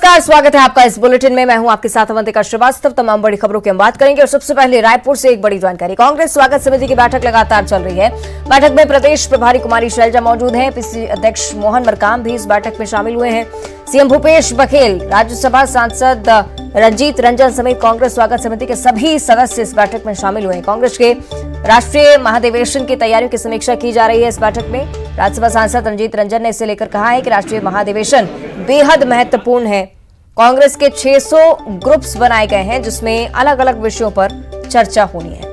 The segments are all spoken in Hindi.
नमस्कार, स्वागत है आपका इस बुलेटिन में। मैं हूं आपके साथ अवंतिका श्रीवास्तव। तमाम बड़ी खबरों की हम बात करेंगे और सबसे पहले रायपुर से एक बड़ी जानकारी। कांग्रेस स्वागत समिति की बैठक लगातार चल रही है। बैठक में प्रदेश प्रभारी कुमारी शैलजा मौजूद हैं। पीसीसी अध्यक्ष मोहन मरकाम भी इस बैठक में शामिल हुए हैं। सीएम भूपेश बघेल, राज्यसभा सांसद रंजीत रंजन समेत कांग्रेस स्वागत समिति के सभी सदस्य इस बैठक में शामिल हुए हैं। कांग्रेस के राष्ट्रीय महाधिवेशन की तैयारियों की समीक्षा की जा रही है। इस बैठक में राज्यसभा सांसद रंजीत रंजन ने इसे लेकर कहा है कि राष्ट्रीय महाधिवेशन बेहद महत्वपूर्ण है। कांग्रेस के 600 ग्रुप्स बनाए गए हैं जिसमें अलग अलग विषयों पर चर्चा होनी है।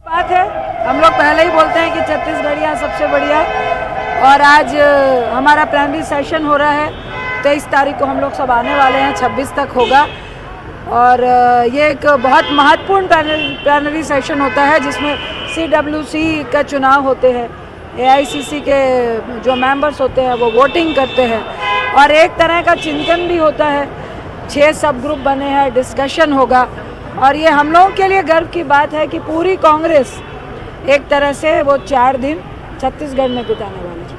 बात है, हम लोग पहले ही बोलते हैं कि छत्तीसगढ़िया सबसे बढ़िया। और आज हमारा प्लेनरी सेशन हो रहा है। 23 तारीख को हम लोग सब आने वाले हैं, 26 तक होगा। और ये एक बहुत महत्वपूर्ण प्लेनरी सेशन होता है जिसमें CWC का चुनाव होते हैं, AICC के जो मेंबर्स होते हैं वो वोटिंग करते हैं और एक तरह का चिंतन भी होता है। 6 सब ग्रुप बने हैं, डिस्कशन होगा। और ये हम लोगों के लिए गर्व की बात है कि पूरी कांग्रेस एक तरह से वो 4 दिन छत्तीसगढ़ में बिताने वाली है।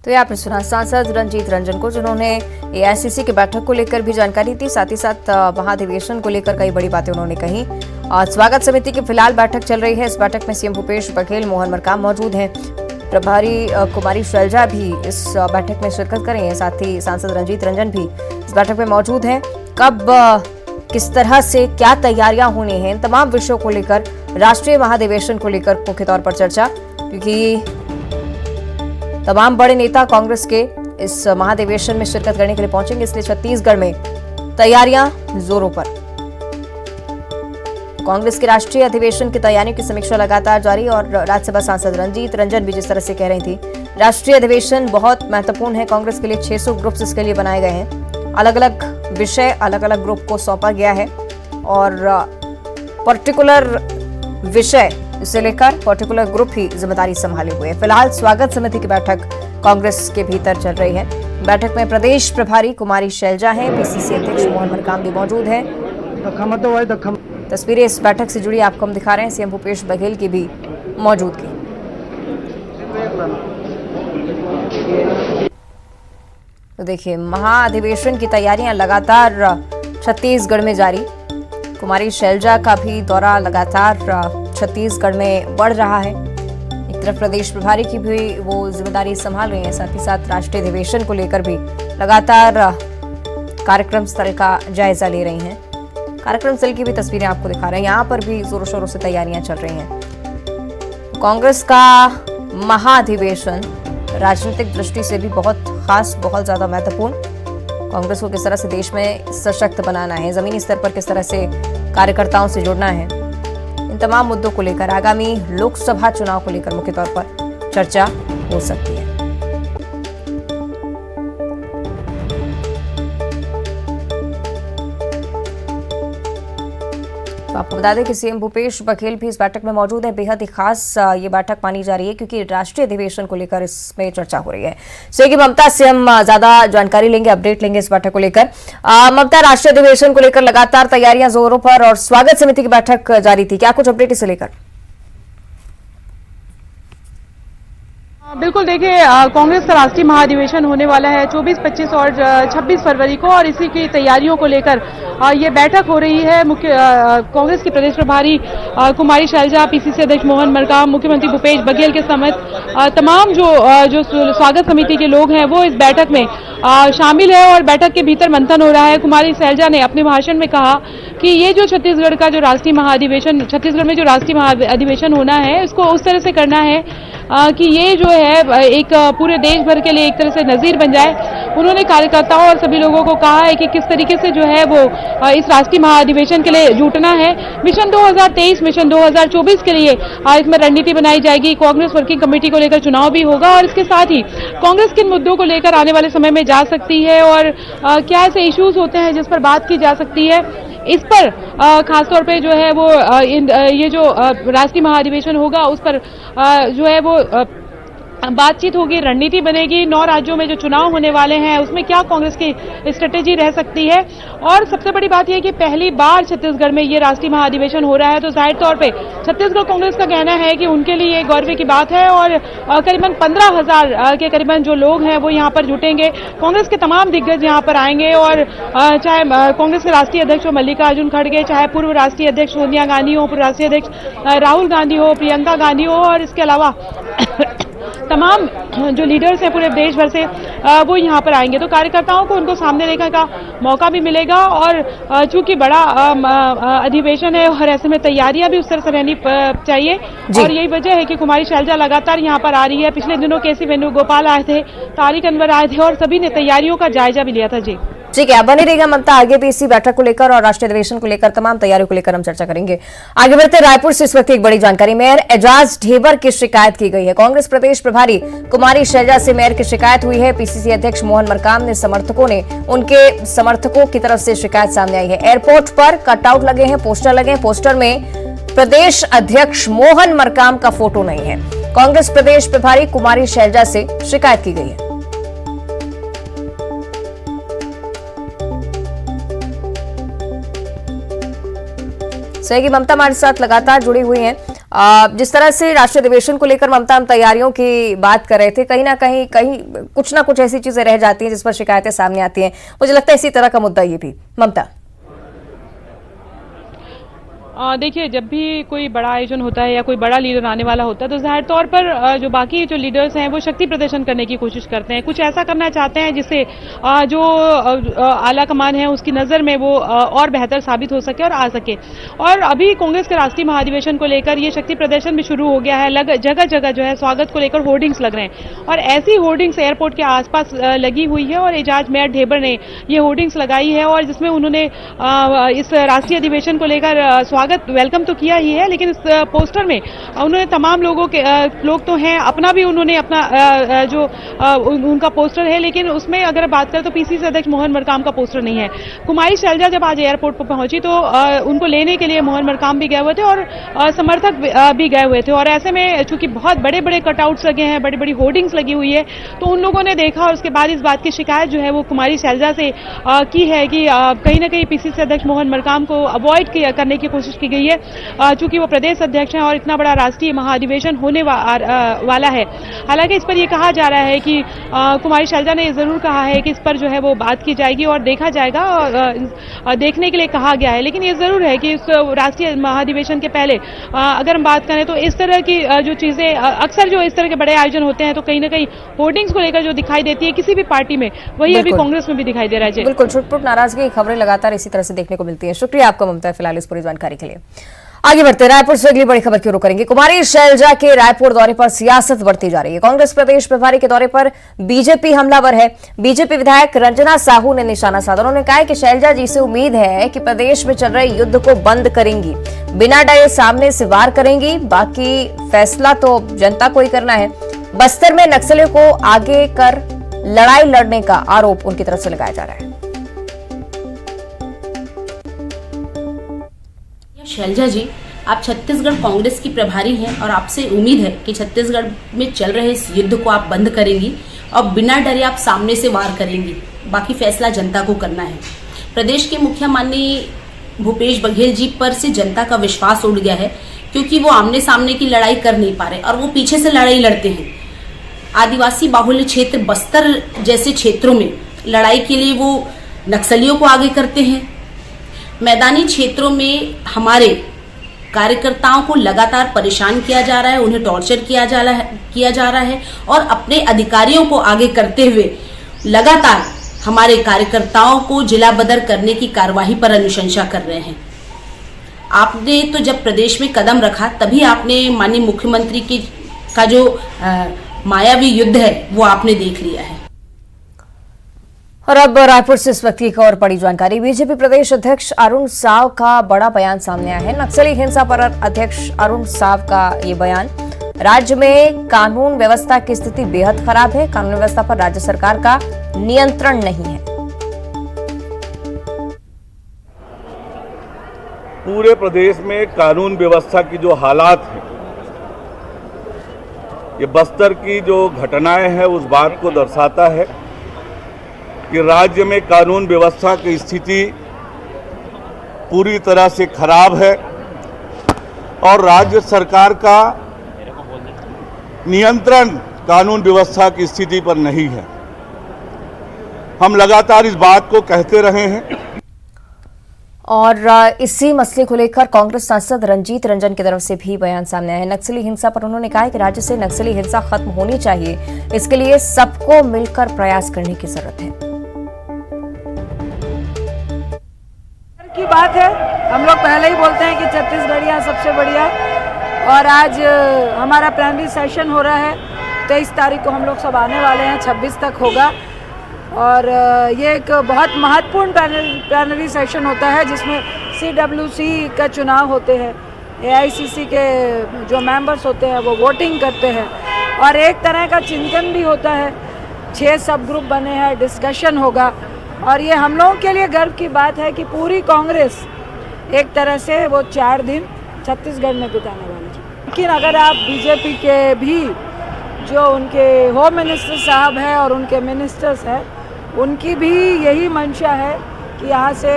तो यहाँ पर सुना सांसद रंजीत रंजन को, जिन्होंने AICC की बैठक को लेकर भी जानकारी दी। साथ ही साथ महाधिवेशन को लेकर कई बड़ी बातें उन्होंने कही। स्वागत समिति की फिलहाल बैठक चल रही है। इस बैठक में सीएम भूपेश बघेल, मोहन मरकाम मौजूद हैं। प्रभारी कुमारी शैलजा भी इस बैठक में शिरकत करेंगे। साथ ही सांसद रंजीत रंजन भी इस बैठक में मौजूद हैं। कब किस तरह से क्या तैयारियां होनी हैं, इन तमाम विषयों को लेकर राष्ट्रीय महाधिवेशन को लेकर मुख्य तौर पर चर्चा, क्योंकि तमाम बड़े नेता कांग्रेस के इस महाधिवेशन में शिरकत करने के लिए पहुंचेंगे, इसलिए छत्तीसगढ़ में तैयारियां जोरों पर। कांग्रेस के राष्ट्रीय अधिवेशन की तैयारियों की समीक्षा लगातार जारी और राज्यसभा सांसद रंजीत रंजन भी जिस तरह से कह रही थी, राष्ट्रीय अधिवेशन बहुत महत्वपूर्ण है कांग्रेस के लिए। 600 ग्रुप्स इसके लिए बनाए गए हैं। अलग अलग विषय अलग अलग ग्रुप को सौंपा गया है और पर्टिकुलर विषय इसे लेकर पर्टिकुलर ग्रुप ही जिम्मेदारी संभाले हुए। फिलहाल स्वागत समिति की बैठक कांग्रेस के भीतर चल रही है। बैठक में प्रदेश प्रभारी कुमारी शैलजा हैं, पीसीसी अध्यक्ष मोहन मरकाम भी मौजूद हैं। तस्वीरें इस बैठक से जुड़ी आपको हम दिखा रहे हैं। सीएम भूपेश बघेल की भी मौजूदगी। तो देखिए, महाधिवेशन की तैयारियां लगातार छत्तीसगढ़ में जारी। कुमारी शैलजा का भी दौरा लगातार छत्तीसगढ़ में बढ़ रहा है। एक तरफ प्रदेश प्रभारी की भी वो जिम्मेदारी संभाल रही हैं, साथ ही साथ राष्ट्रीय अधिवेशन को लेकर भी लगातार कार्यक्रम स्थल का जायजा ले रही हैं। कार्यक्रम स्थल की भी तस्वीरें आपको दिखा रहे हैं। यहाँ पर भी जोरों शोरों से तैयारियां चल रही हैं। कांग्रेस का महाधिवेशन राजनीतिक दृष्टि से भी बहुत खास, बहुत ज्यादा महत्वपूर्ण। कांग्रेस को किस तरह से देश में सशक्त बनाना है, जमीनी स्तर पर किस तरह से कार्यकर्ताओं से जुड़ना है, इन तमाम मुद्दों को लेकर आगामी लोकसभा चुनाव को लेकर मुख्य तौर पर चर्चा हो सकती है। तो आपको बता दें कि सीएम भूपेश बघेल भी इस बैठक में मौजूद है। बेहद ही खास ये बैठक मानी जा रही है क्योंकि राष्ट्रीय अधिवेशन को लेकर इसमें चर्चा हो रही है। सहयोगी ममता से हम ज्यादा जानकारी लेंगे, अपडेट लेंगे इस बैठक को लेकर। ममता, राष्ट्रीय अधिवेशन को लेकर लगातार तैयारियां जोरों पर और स्वागत समिति की बैठक जारी थी, क्या कुछ अपडेट इसे लेकर? बिल्कुल, देखिए, कांग्रेस का राष्ट्रीय महाधिवेशन होने वाला है 24, 25 और 26 फरवरी को और इसी की तैयारियों को लेकर ये बैठक हो रही है। मुख्य कांग्रेस की प्रदेश प्रभारी कुमारी शैलजा, पीसीसी अध्यक्ष मोहन मरकाम, मुख्यमंत्री भूपेश बघेल के समेत तमाम जो स्वागत समिति के लोग हैं वो इस बैठक में शामिल है और बैठक के भीतर मंथन हो रहा है। कुमारी शैलजा ने अपने भाषण में कहा कि ये जो छत्तीसगढ़ का जो राष्ट्रीय महाधिवेशन, छत्तीसगढ़ में जो राष्ट्रीय महाधिवेशन होना है, उसको उस तरह से करना है कि ये जो है एक पूरे देश भर के लिए एक तरह से नजीर बन जाए। उन्होंने कार्यकर्ताओं और सभी लोगों को कहा है कि किस तरीके से जो है वो इस राष्ट्रीय महाधिवेशन के लिए जुटना है। मिशन 2023, मिशन 2024 के लिए इसमें रणनीति बनाई जाएगी। कांग्रेस वर्किंग कमेटी को लेकर चुनाव भी होगा और इसके साथ ही कांग्रेस किन मुद्दों को लेकर आने वाले समय में जा सकती है और क्या ऐसे इश्यूज होते हैं जिस पर बात की जा सकती है, इस पर खासतौर पे जो है वो ये जो राष्ट्रीय महाधिवेशन होगा उस पर जो है वो बातचीत होगी, रणनीति बनेगी। 9 राज्यों में जो चुनाव होने वाले हैं उसमें क्या कांग्रेस की स्ट्रेटेजी रह सकती है। और सबसे बड़ी बात यह है कि पहली बार छत्तीसगढ़ में ये राष्ट्रीय महाधिवेशन हो रहा है, तो जाहिर तौर पे छत्तीसगढ़ कांग्रेस का कहना है कि उनके लिए ये गौरव की बात है। और करीबन 15,000 के करीबन जो लोग हैं वो यहाँ पर जुटेंगे। कांग्रेस के तमाम दिग्गज यहाँ पर आएंगे और चाहे कांग्रेस के राष्ट्रीय अध्यक्ष हो मल्लिकार्जुन खड़गे, चाहे पूर्व राष्ट्रीय अध्यक्ष सोनिया गांधी हो, पूर्व राष्ट्रीय अध्यक्ष राहुल गांधी हो, प्रियंका गांधी हो, और इसके अलावा तमाम जो लीडर्स हैं पूरे देश भर से वो यहाँ पर आएंगे। तो कार्यकर्ताओं को उनको सामने देखने का मौका भी मिलेगा। और चूंकि बड़ा अधिवेशन है और ऐसे में तैयारियां भी उस तरह से रहनी चाहिए, और यही वजह है कि कुमारी शैलजा लगातार यहाँ पर आ रही है। पिछले दिनों केसी वेणुगोपाल आए थे, तारिक अनवर आए थे और सभी ने तैयारियों का जायजा भी लिया था। जी ठीक है, अब बने रहिएगा ममता, आगे भी इसी बैठक को लेकर और राष्ट्रीय अधिवेशन को लेकर तमाम तैयारियों को लेकर हम चर्चा करेंगे। आगे बढ़ते रायपुर से इस वक्त एक बड़ी जानकारी। मेयर एजाज ढेबर की शिकायत की गई है। कांग्रेस प्रदेश प्रभारी कुमारी शैलजा से मेयर की शिकायत हुई है। पीसीसी अध्यक्ष मोहन मरकाम ने उनके समर्थकों की तरफ से शिकायत सामने आई है। एयरपोर्ट पर कटआउट लगे हैं, पोस्टर लगे हैं। पोस्टर में प्रदेश अध्यक्ष मोहन मरकाम का फोटो नहीं है। कांग्रेस प्रदेश प्रभारी कुमारी शैलजा से शिकायत की गई है। सही ममता हमारे साथ लगातार जुड़ी हुई हैं। जिस तरह से राष्ट्रीय अधिवेशन को लेकर ममता हम तैयारियों की बात कर रहे थे, कहीं ना कहीं कुछ ना कुछ ऐसी चीजें रह जाती हैं जिस पर शिकायतें सामने आती हैं। मुझे लगता है इसी तरह का मुद्दा ये भी। ममता, देखिए, जब भी कोई बड़ा आयोजन होता है या कोई बड़ा लीडर आने वाला होता है तो जाहिर तौर पर जो बाकी जो लीडर्स हैं वो शक्ति प्रदर्शन करने की कोशिश करते हैं, कुछ ऐसा करना चाहते हैं जिससे जो आला कमान है उसकी नज़र में वो और बेहतर साबित हो सके और आ सके। और अभी कांग्रेस के राष्ट्रीय महाधिवेशन को लेकर ये शक्ति प्रदर्शन भी शुरू हो गया है। जगह जगह जो है स्वागत को लेकर होर्डिंग्स लग रहे हैं और ऐसी होर्डिंग्स एयरपोर्ट के आसपास लगी हुई है। और एजाज मेयर ढेबर ने ये होर्डिंग्स लगाई है और जिसमें उन्होंने इस राष्ट्रीय अधिवेशन को लेकर वेलकम तो किया ही है, लेकिन इस पोस्टर में उन्होंने तमाम लोग तो हैं, अपना भी उन्होंने अपना जो उनका पोस्टर है, लेकिन उसमें अगर बात करें तो पीसीसी अध्यक्ष मोहन मरकाम का पोस्टर नहीं है। कुमारी शैलजा जब आज एयरपोर्ट पर पहुंची तो उनको लेने के लिए मोहन मरकाम भी गए हुए थे और समर्थक भी गए हुए थे। और ऐसे में चूंकि बहुत बड़े बड़े कटआउट्स लगे हैं, बड़ी बड़ी होर्डिंग्स लगी हुई है, तो उन लोगों ने देखा और उसके बाद इस बात की शिकायत जो है वो कुमारी शैलजा से की है कि कहीं ना कहीं पीसीसी अध्यक्ष मोहन मरकाम को अवॉइड करने की कोशिश की गई है, चूंकि वो प्रदेश अध्यक्ष हैं और इतना बड़ा राष्ट्रीय महाधिवेशन होने वाला है। हालांकि इस पर यह कहा जा रहा है कि कुमारी शैलजा ने जरूर कहा है कि इस पर जो है वो बात की जाएगी और देखा जाएगा, और देखने के लिए कहा गया है। लेकिन ये जरूर है कि इस राष्ट्रीय महाधिवेशन के पहले अगर हम बात करें तो इस तरह की जो चीजें अक्सर जो इस तरह के बड़े आयोजन होते हैं तो कहीं ना कहीं होर्डिंग्स को लेकर जो दिखाई देती है किसी भी पार्टी में, वही अभी कांग्रेस में भी दिखाई दे रहा है। बिल्कुल, छुटपुट नाराजगी की खबरें लगातार इसी तरह से देखने को मिलती है। शुक्रिया आपका ममता, फिलहाल इस पूरी जानकारी के लिए। आगे बढ़ते रायपुर से अगली बड़ी खबर की रुख करेंगे। कुमारी शैलजा के रायपुर दौरे पर सियासत बढ़ती जा रही है। कांग्रेस प्रदेश प्रभारी के दौरे पर बीजेपी हमलावर है। बीजेपी विधायक रंजना साहू ने निशाना साधा। उन्होंने कहा कि शैलजा जी से उम्मीद है कि प्रदेश में चल रहे युद्ध को बंद करेंगी, बिना डरे सामने से वार करेंगी, बाकी फैसला तो जनता को ही करना है। बस्तर में नक्सलियों को आगे कर लड़ाई लड़ने का आरोप उनकी तरफ से लगाया जा रहा है। शैलजा जी, आप छत्तीसगढ़ कांग्रेस की प्रभारी हैं और आपसे उम्मीद है कि छत्तीसगढ़ में चल रहे इस युद्ध को आप बंद करेंगी और बिना डरे आप सामने से वार करेंगी, बाकी फैसला जनता को करना है। प्रदेश के मुखिया माननीय भूपेश बघेल जी पर से जनता का विश्वास उड़ गया है, क्योंकि वो आमने सामने की लड़ाई कर नहीं पा रहे और वो पीछे से लड़ाई लड़ते हैं। आदिवासी बाहुल्य क्षेत्र बस्तर जैसे क्षेत्रों में लड़ाई के लिए वो नक्सलियों को आगे करते हैं। मैदानी क्षेत्रों में हमारे कार्यकर्ताओं को लगातार परेशान किया जा रहा है, उन्हें टॉर्चर किया जा रहा है और अपने अधिकारियों को आगे करते हुए लगातार हमारे कार्यकर्ताओं को जिला बदर करने की कार्यवाही पर अनुशंसा कर रहे हैं। आपने तो जब प्रदेश में कदम रखा तभी आपने माननीय मुख्यमंत्री का जो मायावी युद्ध है वो आपने देख लिया है। और अब रायपुर से इस वक्त की एक और बड़ी जानकारी। बीजेपी प्रदेश अध्यक्ष अरुण साव का बड़ा बयान सामने आया है। नक्सली हिंसा पर अध्यक्ष अरुण साव का ये बयान। राज्य में कानून व्यवस्था की स्थिति बेहद खराब है, कानून व्यवस्था पर राज्य सरकार का नियंत्रण नहीं है। पूरे प्रदेश में कानून व्यवस्था की जो हालात हैं ये बस्तर की जो घटनाएं हैं उस बात को दर्शाता है कि राज्य में कानून व्यवस्था की स्थिति पूरी तरह से खराब है और राज्य सरकार का नियंत्रण कानून व्यवस्था की स्थिति पर नहीं है। हम लगातार इस बात को कहते रहे हैं और इसी मसले को लेकर कांग्रेस सांसद रंजीत रंजन की तरफ से भी बयान सामने आया है। नक्सली हिंसा पर उन्होंने कहा है कि राज्य से नक्सली हिंसा खत्म होनी चाहिए, इसके लिए सबको मिलकर प्रयास करने की जरूरत है। की बात है, हम लोग पहले ही बोलते हैं कि छत्तीसगढ़ियाँ सबसे बढ़िया, और आज हमारा प्राइमरी सेशन हो रहा है। 23 तारीख को हम लोग सब आने वाले हैं, 26 तक होगा, और ये एक बहुत महत्वपूर्ण प्लानरी सेशन होता है जिसमें CWC का चुनाव होते हैं, AICC के जो मेंबर्स होते हैं वो वोटिंग करते हैं, और एक तरह का चिंतन भी होता है। 6 सब ग्रुप बने हैं, डिस्कशन होगा, और ये हम लोगों के लिए गर्व की बात है कि पूरी कांग्रेस एक तरह से वो 4 दिन छत्तीसगढ़ में बिताने वाली है। लेकिन अगर आप बीजेपी के भी जो उनके होम मिनिस्टर साहब हैं और उनके मिनिस्टर्स हैं, उनकी भी यही मंशा है कि यहाँ से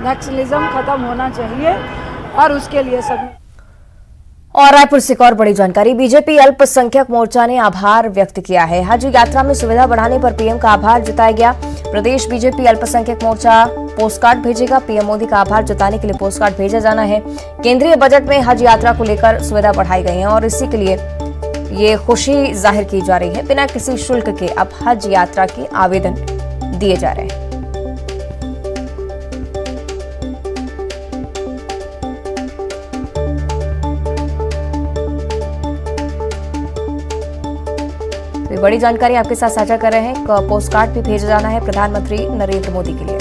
नक्सलिज्म खत्म होना चाहिए, और उसके लिए सब। और रायपुर से एक और बड़ी जानकारी, बीजेपी अल्पसंख्यक मोर्चा ने आभार व्यक्त किया है। हज यात्रा में सुविधा बढ़ाने पर पीएम का आभार जताया गया। प्रदेश बीजेपी अल्पसंख्यक मोर्चा पोस्टकार्ड भेजेगा। पीएम मोदी का आभार जताने के लिए पोस्टकार्ड भेजा जाना है। केंद्रीय बजट में हज यात्रा को लेकर सुविधा बढ़ाई गई है और इसी के लिए ये खुशी जाहिर की जा रही है। बिना किसी शुल्क के अब हज यात्रा के आवेदन दिए जा रहे हैं। तो बड़ी जानकारी आपके साथ साझा कर रहे हैं। पोस्ट कार्ड भी भेजा जाना है प्रधानमंत्री नरेंद्र मोदी के लिए।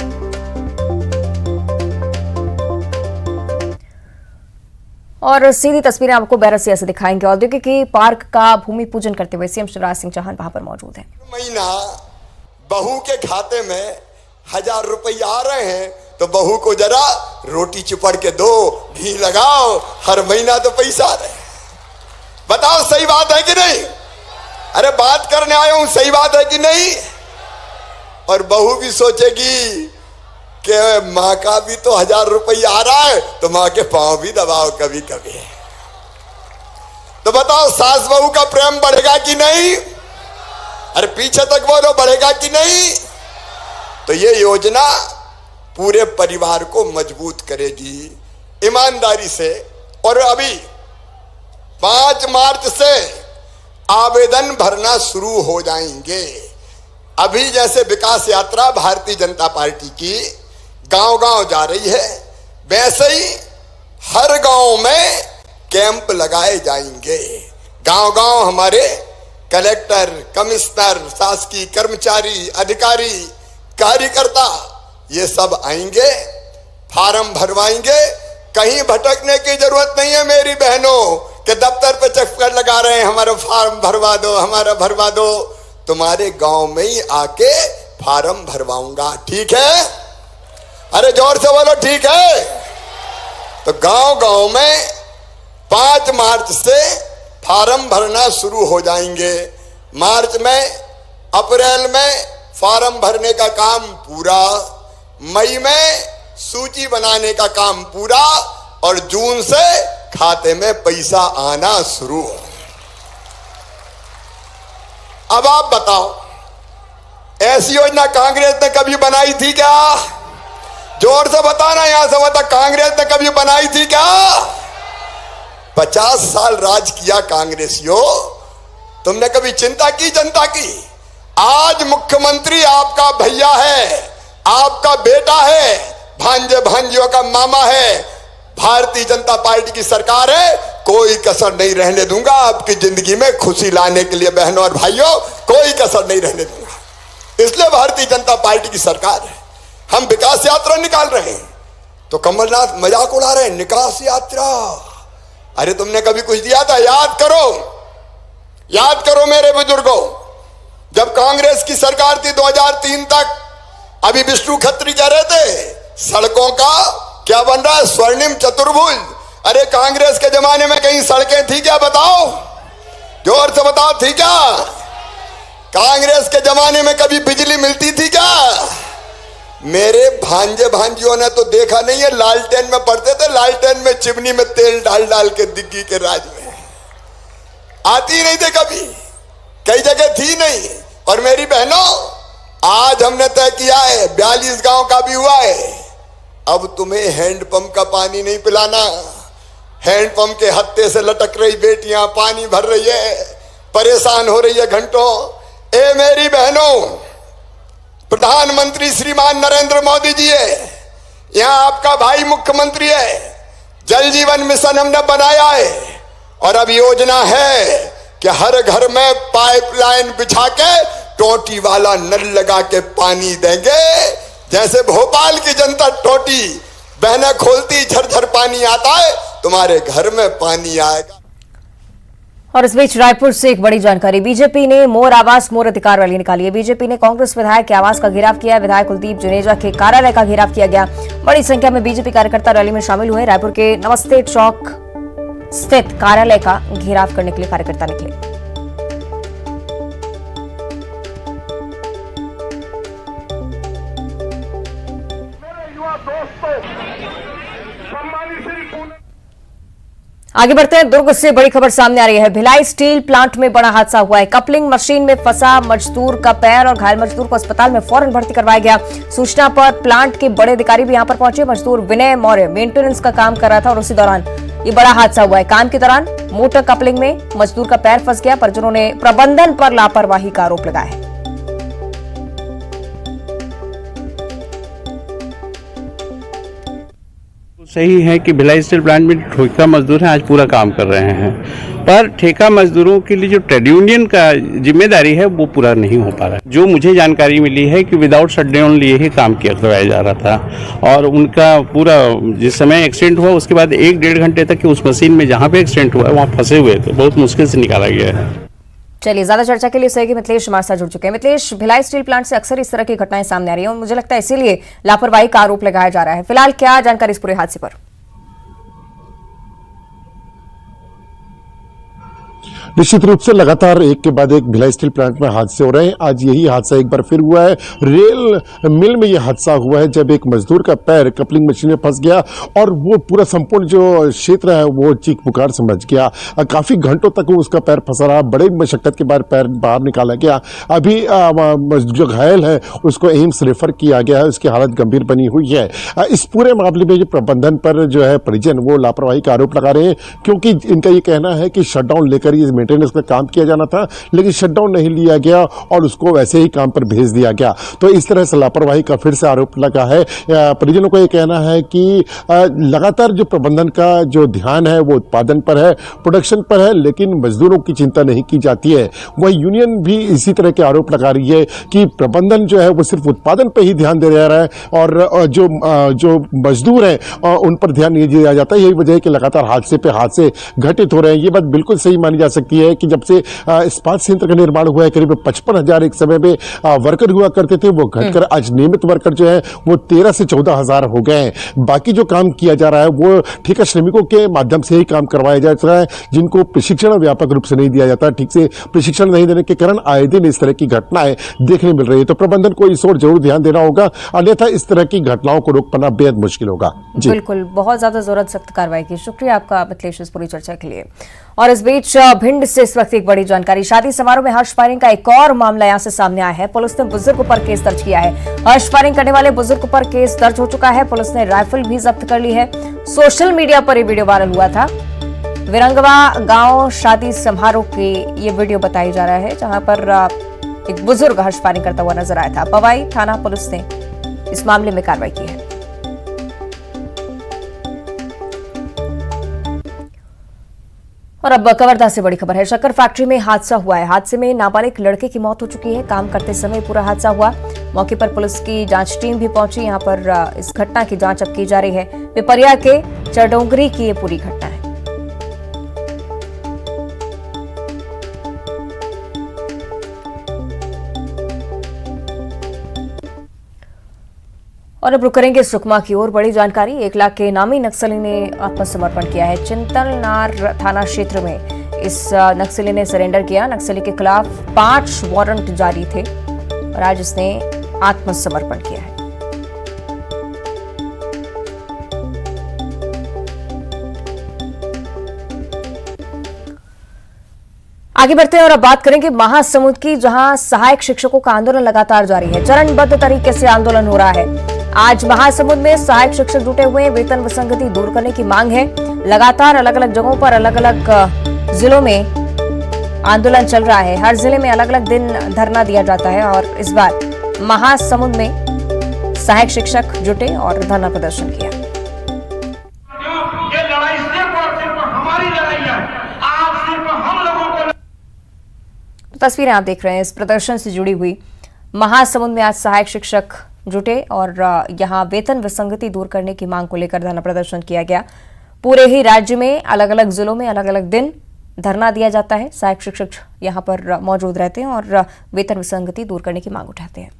और सीधी तस्वीरें आपको बैरसिया से दिखाएंगे। औद्योगिक पार्क का भूमि पूजन करते हुए सीएम शिवराज सिंह चौहान वहां पर मौजूद हैं। महीना बहू के खाते में 1000 रुपया आ रहे हैं तो बहू को जरा रोटी चुपड़ के दो, घी लगाओ, हर महीना तो पैसा आ रहे हैं। बताओ सही बात है कि नहीं? अरे बात करने आया हूं, सही बात है कि नहीं? और बहू भी सोचेगी कि माँ का भी तो 1000 रुपया आ रहा है तो माँ के पांव भी दबाओ कभी कभी। तो बताओ सास बहू का प्रेम बढ़ेगा कि नहीं? अरे पीछे तक बोलो, बढ़ेगा कि नहीं? तो ये योजना पूरे परिवार को मजबूत करेगी ईमानदारी से। और अभी 5 मार्च से आवेदन भरना शुरू हो जाएंगे। अभी जैसे विकास यात्रा भारतीय जनता पार्टी की गांव-गांव जा रही है, वैसे ही हर गांव में कैंप लगाए जाएंगे। गांव-गांव हमारे कलेक्टर, कमिश्नर, शासकीय कर्मचारी, अधिकारी, कार्यकर्ता ये सब आएंगे, फार्म भरवाएंगे। कहीं भटकने की जरूरत नहीं है मेरी बहनों कि दफ्तर पे चक्कर लगा रहे हैं हमारा फॉर्म भरवा दो, हमारा भरवा दो। तुम्हारे गांव में ही आके फार्म भरवाऊंगा, ठीक है? अरे जोर से बोलो, ठीक है? तो गांव-गांव में 5 मार्च से फार्म भरना शुरू हो जाएंगे। मार्च में, अप्रैल में फार्म भरने का काम पूरा, मई में सूची बनाने का काम पूरा, और जून से खाते में पैसा आना शुरू। अब आप बताओ, ऐसी योजना कांग्रेस ने कभी बनाई थी क्या? जोर से बताना, यहां से बता, कांग्रेस ने कभी बनाई थी क्या? 50 साल राज किया कांग्रेसियों, तुमने कभी चिंता की जनता की? आज मुख्यमंत्री आपका भैया है, आपका बेटा है, भांजे भांजियों का मामा है। भारतीय जनता पार्टी की सरकार है, कोई कसर नहीं रहने दूंगा आपकी जिंदगी में खुशी लाने के लिए। बहनों और भाइयों, कोई कसर नहीं रहने दूंगा। इसलिए भारतीय जनता पार्टी की सरकार है। हम विकास यात्रा निकाल रहे हैं तो कमलनाथ मजाक उड़ा रहे हैं, विकास यात्रा। अरे तुमने कभी कुछ दिया था? याद करो, याद करो मेरे बुजुर्गों, जब कांग्रेस की सरकार थी 2003 तक, अभी विष्णु खत्री कह रहे थे सड़कों का क्या बन रहा है, स्वर्णिम चतुर्भुज। अरे कांग्रेस के जमाने में कहीं सड़कें थी क्या? बताओ। जोर से बताओ, थी क्या? कांग्रेस के जमाने में कभी बिजली मिलती थी क्या? मेरे भांजे भांजियों ने तो देखा नहीं है, लालटेन में पढ़ते थे, लालटेन में चिमनी में तेल डाल डाल के दिग्गी के राज में आती नहीं थे कभी, कई जगह थी नहीं। और मेरी बहनों, आज हमने तय किया है, 42 गांव का भी हुआ है, अब तुम्हें हैंडपंप का पानी नहीं पिलाना। हैंडपंप के हत्थे से लटक रही बेटियां पानी भर रही है, परेशान हो रही है घंटों। ए मेरी बहनों, प्रधानमंत्री श्रीमान नरेंद्र मोदी जी है, यहां आपका भाई मुख्यमंत्री है, जल जीवन मिशन हमने बनाया है और अब योजना है कि हर घर में पाइपलाइन बिछा के टोटी वाला नल लगा के पानी देंगे। जैसे भोपाल की जनता टोटी बहने खोलती, झरझर पानी आता है, तुम्हारे घर में पानी आएगा। और इस बीच रायपुर से एक बड़ी जानकारी, बीजेपी ने मोर आवास मोर अधिकार रैली निकाली है। बीजेपी ने कांग्रेस विधायक के आवास का घेराव किया। विधायक कुलदीप जुनेजा के कार्यालय का घेराव किया गया। बड़ी संख्या में बीजेपी कार्यकर्ता रैली में शामिल हुए। रायपुर के नमस्ते चौक स्थित कार्यालय का घेराव करने के लिए कार्यकर्ता निकले। आगे बढ़ते हैं, दुर्ग से बड़ी खबर सामने आ रही है। भिलाई स्टील प्लांट में बड़ा हादसा हुआ है। कपलिंग मशीन में फंसा मजदूर का पैर और घायल मजदूर को अस्पताल में फौरन भर्ती करवाया गया। सूचना पर प्लांट के बड़े अधिकारी भी यहां पर पहुंचे। मजदूर विनय मौर्य मेंटेनेंस का काम कर रहा था और उसी दौरान ये बड़ा हादसा हुआ है। काम के दौरान मोटर कपलिंग में मजदूर का पैर फंस गया। परिजनों ने प्रबंधन पर लापरवाही का आरोप लगाया है। सही है कि भिलाई स्टील प्लांट में ठेका मजदूर हैं, आज पूरा काम कर रहे हैं, पर ठेका मजदूरों के लिए जो ट्रेड यूनियन का जिम्मेदारी है वो पूरा नहीं हो पा रहा है। जो मुझे जानकारी मिली है कि विदाउट शटडाउन लिए ही काम किया करवाया जा रहा था और उनका पूरा जिस समय एक्सीडेंट हुआ उसके बाद 1-1.5 घंटे तक उस मशीन में जहाँ पे एक्सीडेंट हुआ है वहाँ फंसे हुए थे, बहुत मुश्किल से निकाला गया है। चलिए, ज्यादा चर्चा के लिए सहयोगी मिथिलेश हमारे साथ जुड़ चुके हैं। मिथिलेश, भिलाई स्टील प्लांट से अक्सर इस तरह की घटनाएं सामने आ रही हैं और मुझे लगता है इसीलिए लापरवाही का आरोप लगाया जा रहा है। फिलहाल क्या जानकारी इस पूरे हादसे पर? निश्चित रूप से लगातार एक के बाद एक भिलाई स्टील प्लांट में हादसे हो रहे हैं। आज यही हादसा एक बार फिर हुआ है। रेल मिल में यह हादसा हुआ है जब एक मजदूर का पैर कपलिंग मशीन में फंस गया और वो पूरा संपूर्ण जो क्षेत्र है वो चीख पुकार से मच गया। काफी घंटों तक उसका पैर फंसा रहा, बड़े मशक्कत के बाद पैर बाहर निकाला गया। अभी जो घायल है उसको एम्स रेफर किया गया है, उसकी हालत गंभीर बनी हुई है। इस पूरे मामले में जो प्रबंधन पर जो है परिजन वो लापरवाही का आरोप लगा रहे हैं, क्योंकि इनका ये कहना है कि शटडाउन लेकर ये मेंटेनेंस का काम किया जाना था, लेकिन शटडाउन नहीं लिया गया और उसको वैसे ही काम पर भेज दिया गया। तो इस तरह से लापरवाही का फिर से आरोप लगा है। परिजनों को यह कहना है कि लगातार जो प्रबंधन का जो ध्यान है वो उत्पादन पर है, प्रोडक्शन पर है, लेकिन मजदूरों की चिंता नहीं की जाती है। वह यूनियन भी इसी तरह के आरोप लगा रही है कि प्रबंधन जो है वो सिर्फ उत्पादन पर ही ध्यान दे रहा है और जो मजदूर हैं उन पर ध्यान नहीं दिया जाता। यही वजह है कि लगातार हादसे पे हादसे घटित हो रहे हैं। ये बात बिल्कुल सही मानी जा सकती है कि जब से इस्पात संयंत्र का निर्माण हुआ है, करीब 55,000 एक समय में वर्कर हुआ करते थे, वो घटकर आज नियमित वर्कर जो है वो 13 से 14,000 हो गए हैं। बाकी जो काम किया जा रहा है वो ठेका श्रमिकों के माध्यम से ही काम करवाया जाता है, जिनको प्रशिक्षण व्यापक रूप से नहीं दिया जाता। ठीक से प्रशिक्षण नहीं देने के कारण आए दिन इस तरह की घटनाएं देखने मिल रही है। तो प्रबंधन को इस ओर जरूर ध्यान देना होगा, अन्यथा इस तरह की घटनाओं को रोक पाना बेहद मुश्किल होगा। जी बिल्कुल, बहुत ज्यादा जरूरत सख्त कार्रवाई की। शुक्रिया आपका मिथिलेश इस पूरी चर्चा के लिए। और इस बीच भिंड से इस वक्त एक बड़ी जानकारी, शादी समारोह में हर्ष फायरिंग का एक और मामला यहां से सामने आया है। पुलिस ने बुजुर्ग पर केस दर्ज किया है। हर्ष फायरिंग करने वाले बुजुर्ग पर केस दर्ज हो चुका है। पुलिस ने राइफल भी जब्त कर ली है। सोशल मीडिया पर यह वीडियो वायरल हुआ था। विरंगवा गांव शादी समारोह की ये वीडियो बताई जा रहा है, जहां पर एक बुजुर्ग हर्ष फायरिंग करता हुआ नजर आया था। पवाई थाना पुलिस ने इस मामले में कार्रवाई की है। और अब कवर्धा से बड़ी खबर है। शक्कर फैक्ट्री में हादसा हुआ है। हादसे में नाबालिग लड़के की मौत हो चुकी है। काम करते समय पूरा हादसा हुआ। मौके पर पुलिस की जांच टीम भी पहुंची। यहां पर इस घटना की जांच अब की जा रही है। पिपरिया के चरडोंगरी की ये पूरी घटना है। और अब रुक करेंगे सुकमा की ओर। बड़ी जानकारी, 1 लाख के नामी नक्सली ने आत्मसमर्पण किया है। चिंतलनार थाना क्षेत्र में इस नक्सली ने सरेंडर किया। नक्सली के खिलाफ 5 वारंट जारी थे और आज इसने आत्मसमर्पण किया है। आगे बढ़ते हैं और अब बात करेंगे महासमुंद की, जहां सहायक शिक्षकों का आंदोलन लगातार जारी है। चरणबद्ध तरीके से आंदोलन हो रहा है। आज महासमुंद में सहायक शिक्षक जुटे हुए हैं। वेतन विसंगति दूर करने की मांग है। लगातार अलग अलग जगहों पर अलग अलग जिलों में आंदोलन चल रहा है। हर जिले में अलग अलग दिन धरना दिया जाता है और इस बार महासमुंद में सहायक शिक्षक जुटे और धरना प्रदर्शन किया। ये लड़ाई सिर्फ और सिर्फ हमारी लड़ाई है। आज सिर्फ हम लोगों को तस्वीरें आप देख रहे हैं इस प्रदर्शन से जुड़ी हुई। महासमुंद में आज सहायक शिक्षक जुटे और यहां वेतन विसंगति दूर करने की मांग को लेकर धरना प्रदर्शन किया गया। पूरे ही राज्य में अलग अलग जिलों में अलग अलग दिन धरना दिया जाता है। सहायक शिक्षक यहां पर मौजूद रहते हैं और वेतन विसंगति दूर करने की मांग उठाते हैं।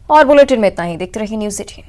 और बुलेटिन में इतना ही। देखते रहिए न्यूज़ 18।